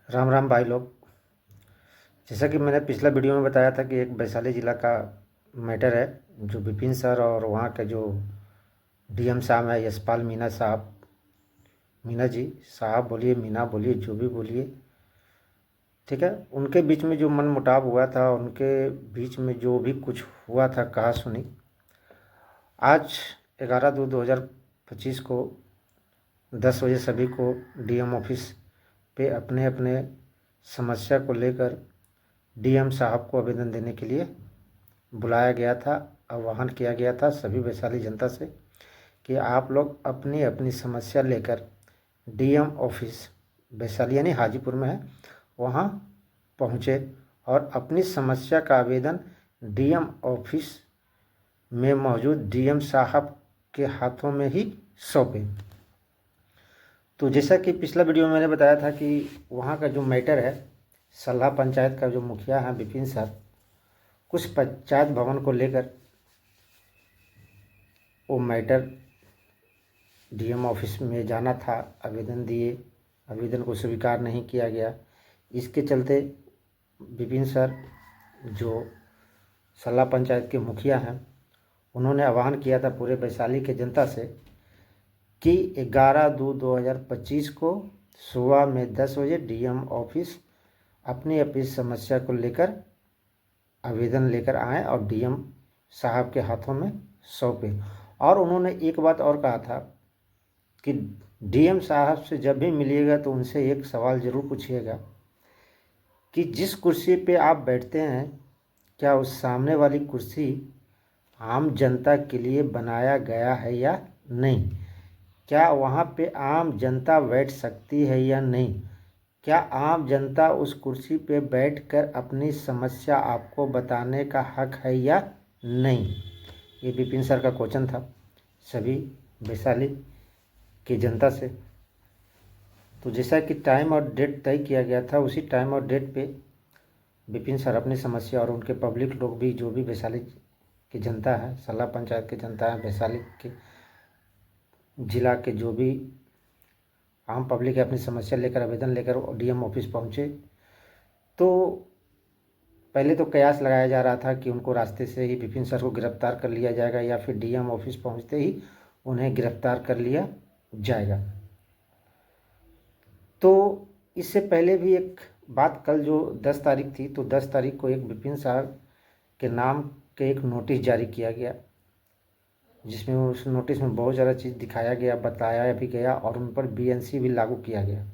राम राम भाई लोग। जैसा कि मैंने पिछला वीडियो में बताया था कि एक वैशाली ज़िला का मैटर है, जो विपिन सर और वहाँ के जो डीएम साहब है यशपाल मीणा साहब, मीणा जी साहब बोलिए, मीणा बोलिए, जो भी बोलिए, ठीक है। उनके बीच में जो मन मुटाव हुआ था, उनके बीच में जो भी कुछ हुआ था कहा सुनी, आज 11/2/2025 को 10 बजे सभी को डीएम ऑफिस पे अपने अपने समस्या को लेकर डीएम साहब को आवेदन देने के लिए बुलाया गया था। आह्वान किया गया था सभी वैशाली जनता से कि आप लोग अपनी अपनी समस्या लेकर डीएम ऑफिस, वैशाली यानी हाजीपुर में है, वहाँ पहुँचे और अपनी समस्या का आवेदन डीएम ऑफिस में मौजूद डीएम साहब के हाथों में ही सौंपे। तो जैसा कि पिछला वीडियो में मैंने बताया था कि वहाँ का जो मैटर है, सलाह पंचायत का जो मुखिया है विपिन सर, कुछ पंचायत भवन को लेकर वो मैटर डीएम ऑफिस में जाना था, आवेदन दिए, आवेदन को स्वीकार नहीं किया गया। इसके चलते विपिन सर जो सलाह पंचायत के मुखिया हैं, उन्होंने आह्वान किया था पूरे वैशाली के जनता से कि 11/2/2025 को सुबह में 10 बजे डीएम ऑफिस अपनी अपनी समस्या को लेकर आवेदन लेकर आएँ और डीएम साहब के हाथों में सौंपे। और उन्होंने एक बात और कहा था कि डीएम साहब से जब भी मिलिएगा तो उनसे एक सवाल ज़रूर पूछिएगा कि जिस कुर्सी पे आप बैठते हैं, क्या उस सामने वाली कुर्सी आम जनता के लिए बनाया गया है या नहीं? क्या वहाँ पे आम जनता बैठ सकती है या नहीं? क्या आम जनता उस कुर्सी पे बैठकर अपनी समस्या आपको बताने का हक है या नहीं? ये विपिन सर का क्वेश्चन था सभी वैशाली की जनता से। तो जैसा कि टाइम और डेट तय किया गया था, उसी टाइम और डेट पे विपिन सर अपनी समस्या और उनके पब्लिक लोग भी, जो भी वैशाली की जनता है, सलाह पंचायत की जनता है, वैशाली के जिला के जो भी आम पब्लिक है, अपनी समस्या लेकर आवेदन लेकर डीएम ऑफिस पहुँचे। तो पहले तो कयास लगाया जा रहा था कि उनको रास्ते से ही विपिन सर को गिरफ्तार कर लिया जाएगा या फिर डीएम ऑफिस पहुंचते ही उन्हें गिरफ्तार कर लिया जाएगा। तो इससे पहले भी एक बात, कल जो 10 तारीख थी, तो 10 तारीख को एक विपिन साहब के नाम के एक नोटिस जारी किया गया, जिसमें उस नोटिस में बहुत ज़्यादा चीज़ दिखाया गया, बताया भी गया और उन पर बीएनसी भी लागू किया गया।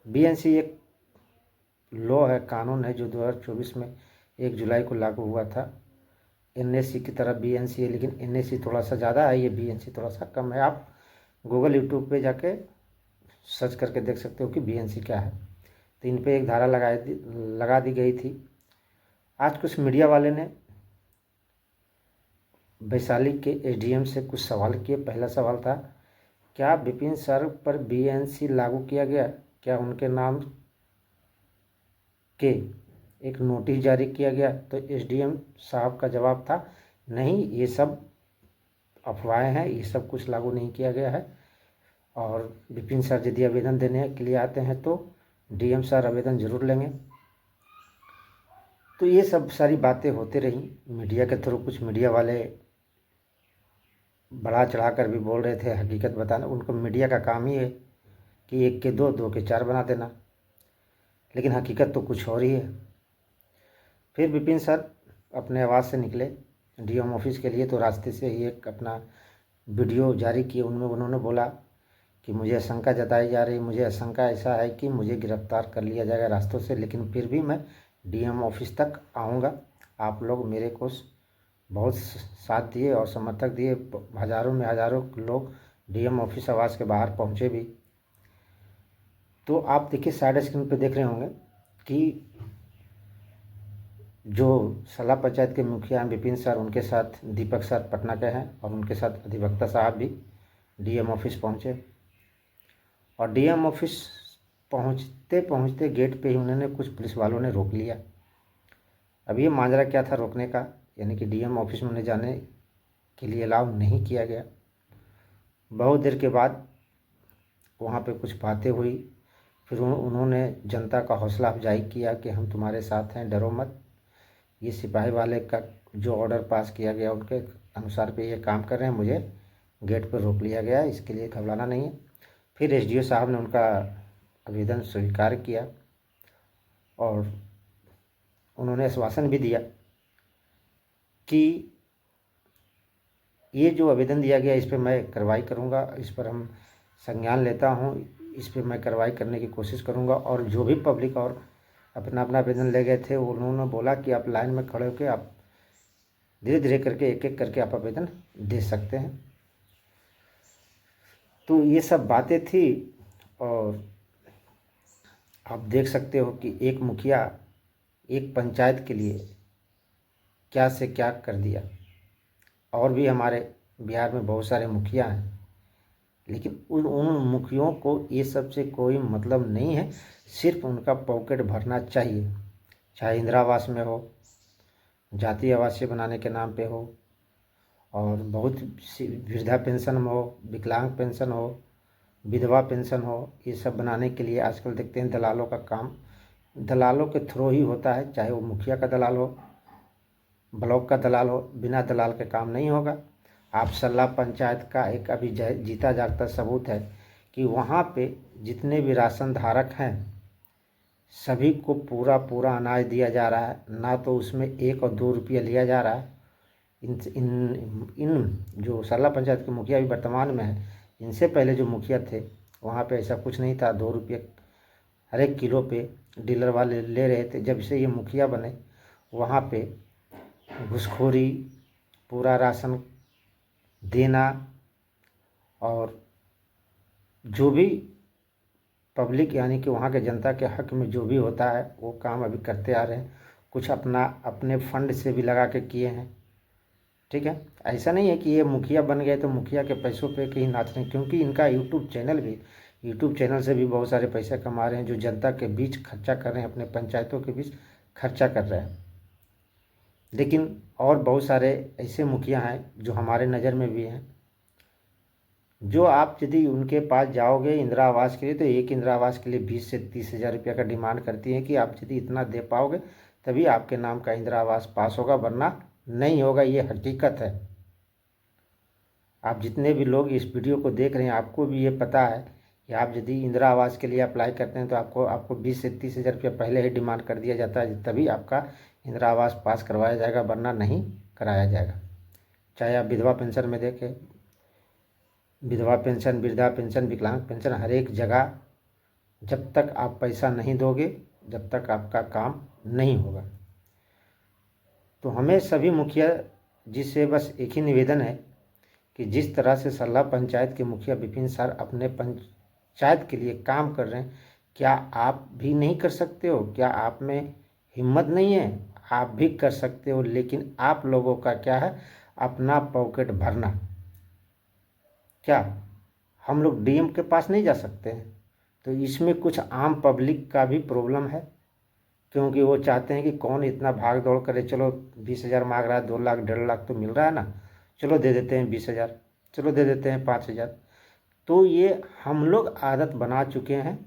बीएनसी एक लॉ है, कानून है, जो 2024 में 1 जुलाई को लागू हुआ था। एनएससी की तरह बीएनसी है, लेकिन एनएससी थोड़ा सा ज़्यादा है, ये बीएनसी थोड़ा सा कम है। आप गूगल यूट्यूब पे जाके सर्च करके देख सकते हो कि बीएनसी क्या है। तो इन पे एक धारा लगा दी गई थी। आज कुछ मीडिया वाले ने वैशाली के एसडीएम से कुछ सवाल किए। पहला सवाल था, क्या विपिन सर पर बीएनसी लागू किया गया? क्या उनके नाम के एक नोटिस जारी किया गया? तो एसडीएम साहब का जवाब था, नहीं, ये सब अफवाहें हैं, ये सब कुछ लागू नहीं किया गया है। और विपिन सर यदि आवेदन देने के लिए आते हैं तो डीएम सर आवेदन जरूर लेंगे। तो ये सब सारी बातें होती रही मीडिया के थ्रू। कुछ मीडिया वाले बढ़ा चढ़ा कर भी बोल रहे थे, हकीकत बताना उनको मीडिया का काम ही है कि 1 के 2, 2 के 4 बना देना, लेकिन हकीकत तो कुछ और ही है। फिर विपिन सर अपने आवाज़ से निकले डीएम ऑफिस के लिए, तो रास्ते से ही एक अपना वीडियो जारी किए। उनमें उन्होंने बोला कि मुझे आशंका जताई जा रही, मुझे आशंका ऐसा है कि मुझे गिरफ्तार कर लिया जाएगा रास्तों से, लेकिन फिर भी मैं डीएम ऑफिस तक आऊँगा। आप लोग मेरे को बहुत साथ दिए और समर्थक दिए, हज़ारों में हज़ारों लोग डीएम ऑफिस आवास के बाहर पहुँचे भी। तो आप देखिए, साइड स्क्रीन पे देख रहे होंगे कि जो सलाह पंचायत के मुखिया हैं विपिन सर, उनके साथ दीपक सर पटना के हैं और उनके साथ अधिवक्ता साहब भी डीएम ऑफिस पहुँचे। और डीएम ऑफिस पहुँचते पहुँचते गेट पे ही उन्होंने कुछ पुलिस वालों ने रोक लिया। अब ये माजरा क्या था रोकने का, यानी कि डीएम ऑफिस में उन्हें जाने के लिए अलाउ नहीं किया गया। बहुत देर के बाद वहाँ पे कुछ बातें हुई, फिर उन्होंने जनता का हौसला अफजाई किया कि हम तुम्हारे साथ हैं, डरो मत। ये सिपाही वाले का जो ऑर्डर पास किया गया उनके अनुसार पे ये काम कर रहे हैं, मुझे गेट पर रोक लिया गया, इसके लिए घबराना नहीं है। फिर एसडीओ साहब ने उनका आवेदन स्वीकार किया और उन्होंने आश्वासन भी दिया कि ये जो आवेदन दिया गया इस पर मैं कार्रवाई करूँगा, इस पर हम संज्ञान लेता हूँ, इस पर मैं कार्रवाई करने की कोशिश करूँगा। और जो भी पब्लिक और अपना अपना आवेदन ले गए थे उन्होंने बोला कि आप लाइन में खड़े होकर आप धीरे धीरे करके एक एक करके आप आवेदन दे सकते हैं। तो ये सब बातें थी और आप देख सकते हो कि एक मुखिया एक पंचायत के लिए क्या से क्या कर दिया। और भी हमारे बिहार में बहुत सारे मुखिया हैं, लेकिन उन मुखियों को ये सब से कोई मतलब नहीं है, सिर्फ उनका पॉकेट भरना चाहिए। चाहे इंदिरा आवास में हो, जातीय आवासीय बनाने के नाम पे हो, और बहुत वृद्धा पेंशन हो, विकलांग पेंशन हो, विधवा पेंशन हो, ये सब बनाने के लिए आजकल देखते हैं दलालों का काम दलालों के थ्रू ही होता है। चाहे वो मुखिया का दलाल हो, ब्लॉक का दलाल हो, बिना दलाल के काम नहीं होगा। आप सल्ला पंचायत का एक अभी जीता जागता सबूत है कि वहाँ पे जितने भी राशन धारक हैं सभी को पूरा पूरा अनाज दिया जा रहा है, ना तो उसमें 1 और 2 रुपया लिया जा रहा है। इन जो सल्ला पंचायत के मुखिया भी वर्तमान में है, इनसे पहले जो मुखिया थे वहाँ पे ऐसा कुछ नहीं था। 2 रुपये हर एक किलो पे डीलर वाले ले रहे थे। जब से ये मुखिया बने वहाँ पे घूसखोरी, पूरा राशन देना, और जो भी पब्लिक यानी कि वहाँ के जनता के हक में जो भी होता है वो काम अभी करते आ रहे हैं। कुछ अपना अपने फंड से भी लगा के किए हैं, ठीक है। ऐसा नहीं है कि ये मुखिया बन गए तो मुखिया के पैसों पे कहीं नाच रहे हैं, क्योंकि इनका यूट्यूब चैनल से भी बहुत सारे पैसे कमा रहे हैं, जो जनता के बीच खर्चा कर रहे हैं, अपने पंचायतों के बीच खर्चा कर रहे हैं। लेकिन और बहुत सारे ऐसे मुखिया हैं जो हमारे नज़र में भी हैं, जो आप यदि उनके पास जाओगे इंदिरा आवास के लिए तो एक इंदिरा आवास के लिए 20 से 30 हज़ार रुपये का डिमांड करती हैं कि आप यदि इतना दे पाओगे तभी आपके नाम का इंदिरा आवास पास होगा, वरना नहीं होगा। ये हकीकत है। आप जितने भी लोग इस वीडियो को देख रहे हैं आपको भी ये पता है कि आप यदि इंदिरा आवास के लिए अप्लाई करते हैं तो आपको 20 से 30 हज़ार रुपये पहले ही डिमांड कर दिया जाता है, तभी आपका इंदिरा आवास पास करवाया जाएगा, वरना नहीं कराया जाएगा। चाहे आप विधवा पेंशन में देखें, विधवा पेंशन, वृद्धा पेंशन, विकलांग पेंशन, हर एक जगह जब तक आप पैसा नहीं दोगे जब तक आपका काम नहीं होगा। तो हमें सभी मुखिया जी से बस एक ही निवेदन है कि जिस तरह से सल्ला पंचायत के मुखिया विपिन सर अपने पंचायत के लिए काम कर रहे हैं, क्या आप भी नहीं कर सकते हो? क्या आप में हिम्मत नहीं है? आप भी कर सकते हो, लेकिन आप लोगों का क्या है, अपना पॉकेट भरना। क्या हम लोग डीएम के पास नहीं जा सकते हैं? तो इसमें कुछ आम पब्लिक का भी प्रॉब्लम है, क्योंकि वो चाहते हैं कि कौन इतना भाग दौड़ करे। चलो 20,000 मांग रहा है, 2 लाख 1.5 लाख तो मिल रहा है ना, चलो दे देते हैं 20,000, चलो दे देते हैं 5,000। तो ये हम लोग आदत बना चुके हैं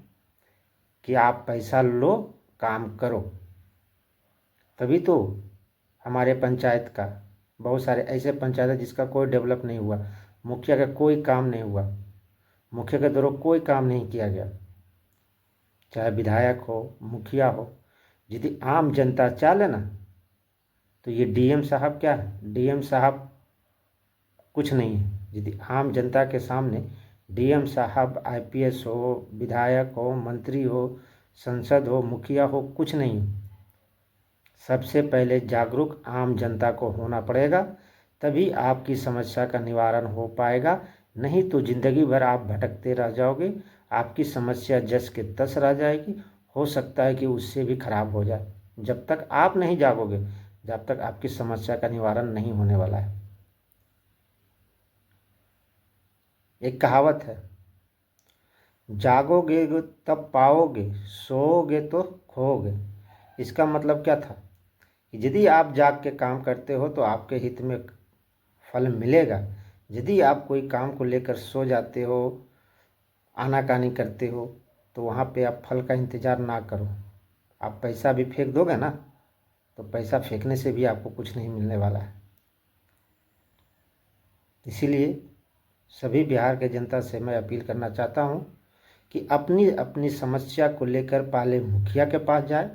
कि आप पैसा लो, काम करो। तभी तो हमारे पंचायत का बहुत सारे ऐसे पंचायत है जिसका कोई डेवलप नहीं हुआ, मुखिया का कोई काम नहीं हुआ, मुखिया के द्वारा कोई काम नहीं किया गया। चाहे विधायक हो, मुखिया हो, यदि आम जनता चाह ले ना तो ये डीएम साहब क्या है, डीएम साहब कुछ नहीं है। यदि आम जनता के सामने डीएम साहब आईपीएस हो, विधायक हो, मंत्री हो, संसद हो, मुखिया हो, कुछ नहीं है। सबसे पहले जागरूक आम जनता को होना पड़ेगा, तभी आपकी समस्या का निवारण हो पाएगा। नहीं तो ज़िंदगी भर आप भटकते रह जाओगे, आपकी समस्या जस के तस रह जाएगी, हो सकता है कि उससे भी खराब हो जाए। जब तक आप नहीं जागोगे जब तक आपकी समस्या का निवारण नहीं होने वाला है। एक कहावत है, जागोगे तब पाओगे, सोओगे तो खोओगे। इसका मतलब क्या था कि यदि आप जाग के काम करते हो तो आपके हित में फल मिलेगा। यदि आप कोई काम को लेकर सो जाते हो, आनाकानी करते हो, तो वहाँ पे आप फल का इंतज़ार ना करो। आप पैसा भी फेंक दोगे ना, तो पैसा फेंकने से भी आपको कुछ नहीं मिलने वाला है। इसीलिए सभी बिहार के जनता से मैं अपील करना चाहता हूँ कि अपनी अपनी समस्या को लेकर पहले मुखिया के पास जाए।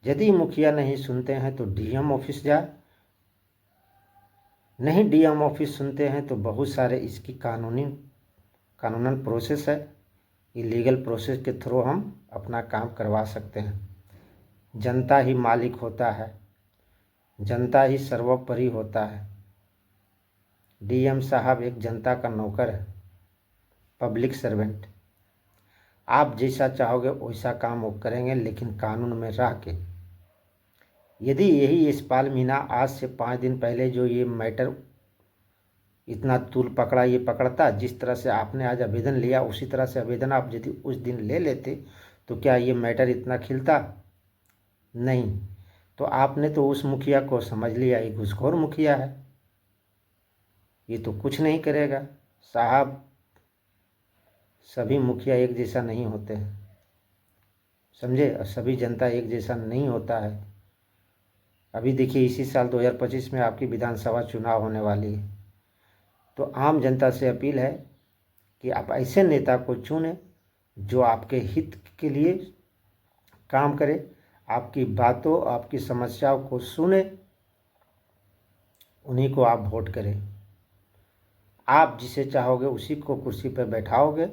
यदि मुखिया नहीं सुनते हैं तो डीएम ऑफिस जाए, नहीं डीएम ऑफिस सुनते हैं तो बहुत सारे इसकी कानूनन प्रोसेस है, इलीगल प्रोसेस के थ्रू हम अपना काम करवा सकते हैं। जनता ही मालिक होता है, जनता ही सर्वोपरि होता है। डीएम साहब एक जनता का नौकर है, पब्लिक सर्वेंट। आप जैसा चाहोगे वैसा काम वो करेंगे, लेकिन कानून में रह के। यदि यही यशपाल मीणा आज से 5 दिन पहले जो ये मैटर इतना तूल पकड़ा, ये पकड़ता, जिस तरह से आपने आज आवेदन लिया उसी तरह से आवेदन आप यदि उस दिन ले लेते तो क्या ये मैटर इतना खिलता? नहीं। तो आपने तो उस मुखिया को समझ लिया ये घूसखोर मुखिया है, ये तो कुछ नहीं करेगा। साहब, सभी मुखिया एक जैसा नहीं होते हैं, समझे? और सभी जनता एक जैसा नहीं होता है। अभी देखिए इसी साल 2025 में आपकी विधानसभा चुनाव होने वाली है, तो आम जनता से अपील है कि आप ऐसे नेता को चुनें जो आपके हित के लिए काम करे, आपकी बातों आपकी समस्याओं को सुने, उन्हीं को आप वोट करें। आप जिसे चाहोगे उसी को कुर्सी पर बैठाओगे,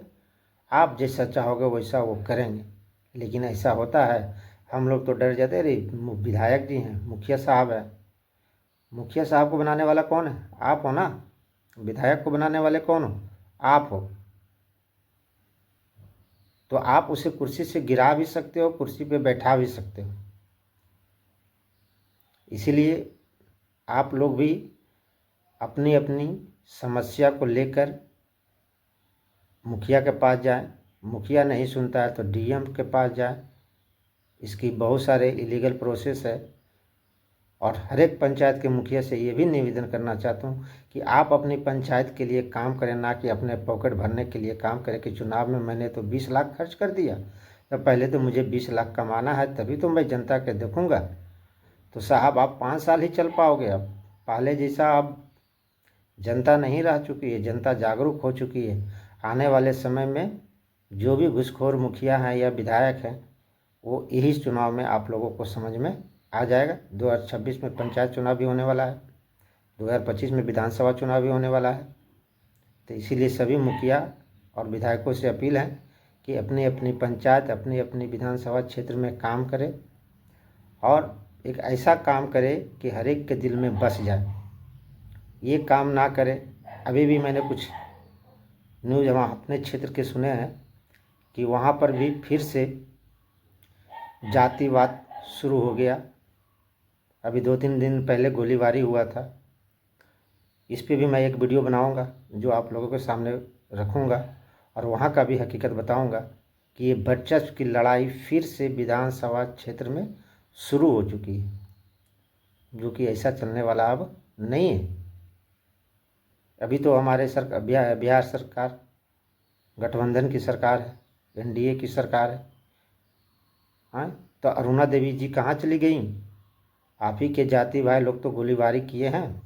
आप जैसा चाहोगे वैसा वो करेंगे। लेकिन ऐसा होता है, हम लोग तो डर जाते, अरे विधायक जी हैं, मुखिया साहब है। मुखिया साहब को बनाने वाला कौन है? आप हो ना। विधायक को बनाने वाले कौन हो? आप हो। तो आप उसे कुर्सी से गिरा भी सकते हो, कुर्सी पे बैठा भी सकते हो। इसीलिए आप लोग भी अपनी अपनी समस्या को लेकर मुखिया के पास जाएं। मुखिया नहीं सुनता है तो डीएम के पास जाएं। इसकी बहुत सारे इलीगल प्रोसेस है, और हर एक पंचायत के मुखिया से ये भी निवेदन करना चाहता हूँ कि आप अपनी पंचायत के लिए काम करें, ना कि अपने पॉकेट भरने के लिए काम करें कि चुनाव में मैंने तो 20 लाख खर्च कर दिया, तो पहले तो मुझे 20 लाख कमाना है, तभी तो मैं जनता के देखूँगा। तो साहब आप 5 साल ही चल पाओगे। अब पहले जैसा अब जनता नहीं रह चुकी है, जनता जागरूक हो चुकी है। आने वाले समय में जो भी घूसखोर मुखिया हैं या विधायक हैं, वो यही चुनाव में आप लोगों को समझ में आ जाएगा। 2026 में पंचायत चुनाव भी होने वाला है, 2025 में विधानसभा चुनाव भी होने वाला है। तो इसीलिए सभी मुखिया और विधायकों से अपील है कि अपनी अपनी पंचायत, अपनी अपनी विधानसभा क्षेत्र में काम करें, और एक ऐसा काम करे कि हर एक के दिल में बस जाए। ये काम ना करे। अभी भी मैंने कुछ न्यूज़ वहाँ अपने क्षेत्र के सुने हैं कि वहाँ पर भी फिर से जातिवाद शुरू हो गया। अभी 2-3 दिन पहले गोलीबारी हुआ था। इस पे भी मैं एक वीडियो बनाऊंगा जो आप लोगों के सामने रखूंगा, और वहाँ का भी हकीकत बताऊंगा कि ये वर्चस्व की लड़ाई फिर से विधानसभा क्षेत्र में शुरू हो चुकी है, जो कि ऐसा चलने वाला अब नहीं है। अभी तो हमारे बिहार सरकार गठबंधन की सरकार है, एनडीए की सरकार है। हाँ, तो अरुणा देवी जी कहाँ चली गई? आप ही के जाति भाई लोग तो गोलीबारी किए हैं।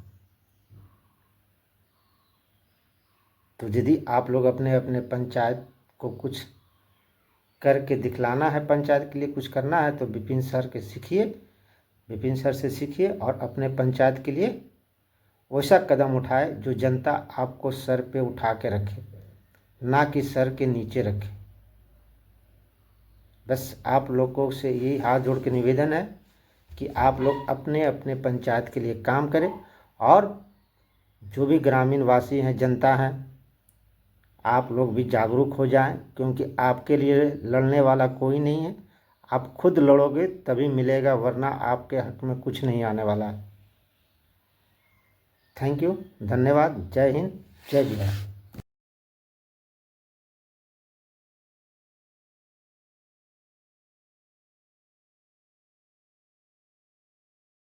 तो यदि आप लोग अपने अपने पंचायत को कुछ करके दिखलाना है, पंचायत के लिए कुछ करना है, तो विपिन सर के सीखिए, विपिन सर से सीखिए, और अपने पंचायत के लिए वैसा कदम उठाए जो जनता आपको सर पे उठा के रखे, ना कि सर के नीचे रखे। बस आप लोगों से यही हाथ जोड़ के निवेदन है कि आप लोग अपने अपने पंचायत के लिए काम करें, और जो भी ग्रामीण वासी हैं, जनता हैं, आप लोग भी जागरूक हो जाएं, क्योंकि आपके लिए लड़ने वाला कोई नहीं है। आप खुद लड़ोगे तभी मिलेगा, वरना आपके हक में कुछ नहीं आने वाला है। थैंक यू, धन्यवाद। जय हिंद, जय बिहार।